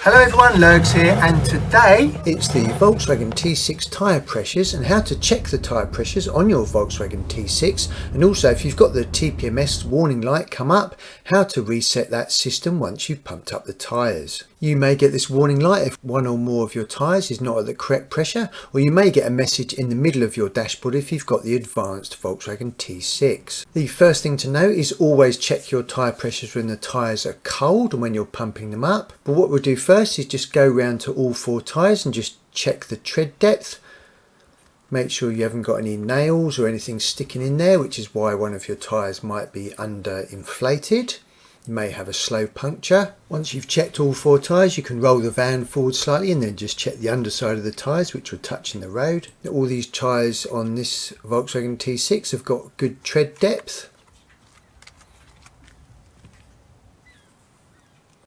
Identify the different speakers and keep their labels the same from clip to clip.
Speaker 1: Hello everyone, Lurgs here, and today it's the Volkswagen T6 tyre pressures and how to check the tyre pressures on your Volkswagen T6, and also if you've got the TPMS warning light come up, how to reset that system once you've pumped up the tyres. You may get this warning light if one or more of your tyres is not at the correct pressure, or you may get a message in the middle of your dashboard if you've got the advanced Volkswagen T6. The first thing to note is always check your tyre pressures when the tyres are cold and when you're pumping them up. But what we'll do first is just go round to all four tyres and just check the tread depth. Make sure you haven't got any nails or anything sticking in there, which is why one of your tyres might be under inflated. You may have a slow puncture. Once you've checked all four tyres, you can roll the van forward slightly and then just check the underside of the tyres, which are touching the road. All these tyres on this Volkswagen T6 have got good tread depth.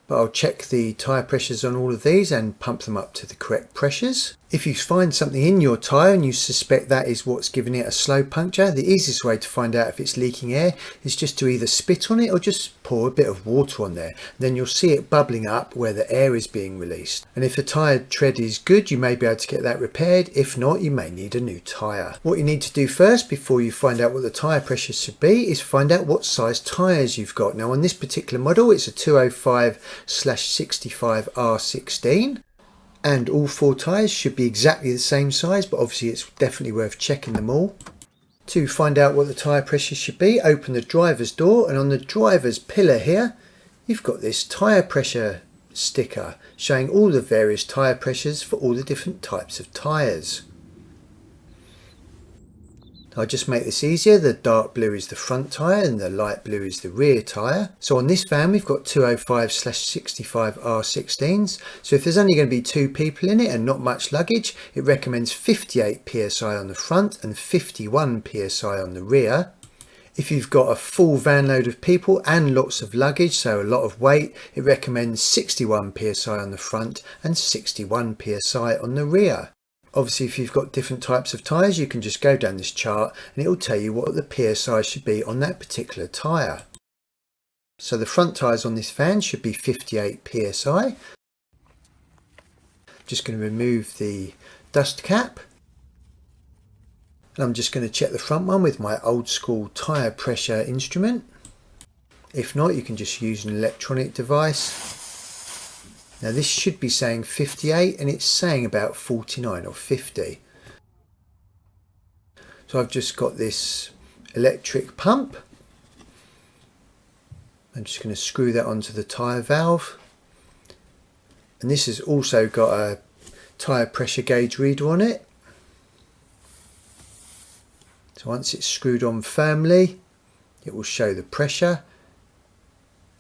Speaker 1: But I'll check the tyre pressures on all of these and pump them up to the correct pressures. If you find something in your tyre and you suspect that is what's giving it a slow puncture, the easiest way to find out if it's leaking air is just to either spit on it or just pour a bit of water on there. Then you'll see it bubbling up where the air is being released. And if the tyre tread is good, you may be able to get that repaired. If not, you may need a new tyre. What you need to do first before you find out what the tyre pressure should be is find out what size tyres you've got. Now on this particular model, it's a 205/65 R16. And all four tyres should be exactly the same size, but obviously it's definitely worth checking them all. To find out what the tyre pressure should be, open the driver's door, and on the driver's pillar here you've got this tyre pressure sticker showing all the various tyre pressures for all the different types of tyres. I'll just make this easier. The dark blue is the front tyre and the light blue is the rear tyre. So on this van we've got 205/65 R16s. So if there's only going to be two people in it and not much luggage, it recommends 58 psi on the front and 51 psi on the rear. If you've got a full van load of people and lots of luggage, so a lot of weight, it recommends 61 psi on the front and 61 psi on the rear. Obviously, if you've got different types of tyres, you can just go down this chart and it will tell you what the PSI should be on that particular tyre. So the front tyres on this van should be 58 PSI. Just going to remove the dust cap. And I'm just going to check the front one with my old school tyre pressure instrument. If not, you can just use an electronic device. Now this should be saying 58 and it's saying about 49 or 50. So I've just got this electric pump. I'm just going to screw that onto the tyre valve. And this has also got a tyre pressure gauge reader on it. So once it's screwed on firmly, it will show the pressure.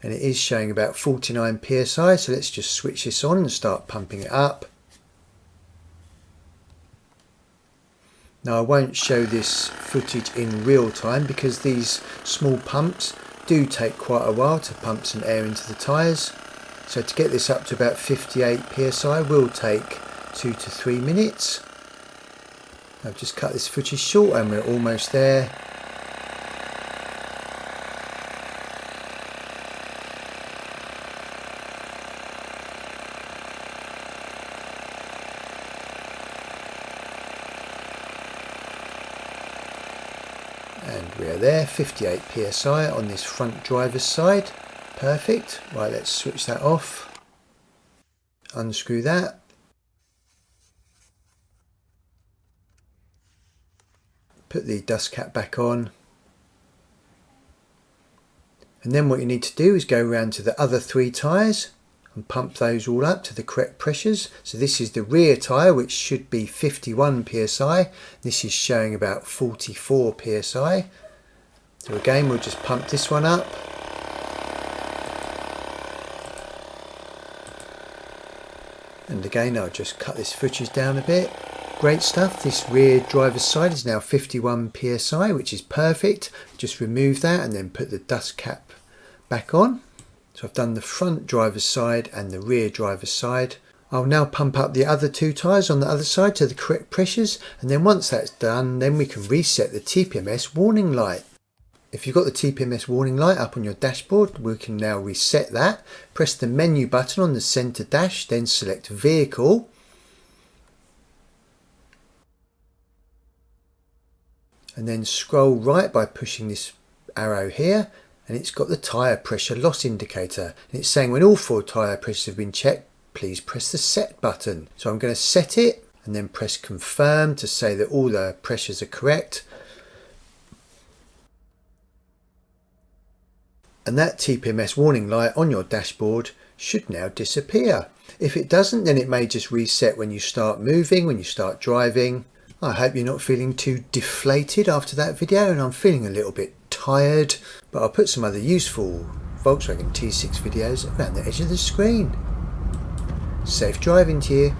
Speaker 1: And it is showing about 49 psi, so let's just switch this on and start pumping it up. Now I won't show this footage in real time because these small pumps do take quite a while to pump some air into the tyres. So to get this up to about 58 psi will take 2 to 3 minutes. I've just cut this footage short and we're almost there. And we are there, 58 psi on this front driver's side. Perfect. Right, let's switch that off. Unscrew that. Put the dust cap back on. And then what you need to do is go around to the other three tyres and pump those all up to the correct pressures. So this is the rear tyre, which should be 51 psi. This is showing about 44 psi. So again, we'll just pump this one up. And again, I'll just cut this footage down a bit. Great stuff. This rear driver's side is now 51 psi, which is perfect. Just remove that and then put the dust cap back on. So I've done the front driver's side and the rear driver's side. I'll now pump up the other two tyres on the other side to the correct pressures, and then once that's done, then we can reset the TPMS warning light. If you've got the TPMS warning light up on your dashboard, we can now reset that. Press the menu button on the centre dash, then select Vehicle. And then scroll right by pushing this arrow here, and it's got the tyre pressure loss indicator. And it's saying when all 4 tyre pressures have been checked, please press the set button. So I'm going to set it and then press confirm to say that all the pressures are correct. And that TPMS warning light on your dashboard should now disappear. If it doesn't, then it may just reset when you start moving, when you start driving. I hope you're not feeling too deflated after that video, and I'm feeling a little bit tired, but I'll put some other useful Volkswagen T6 videos around the edge of the screen. Safe driving to you.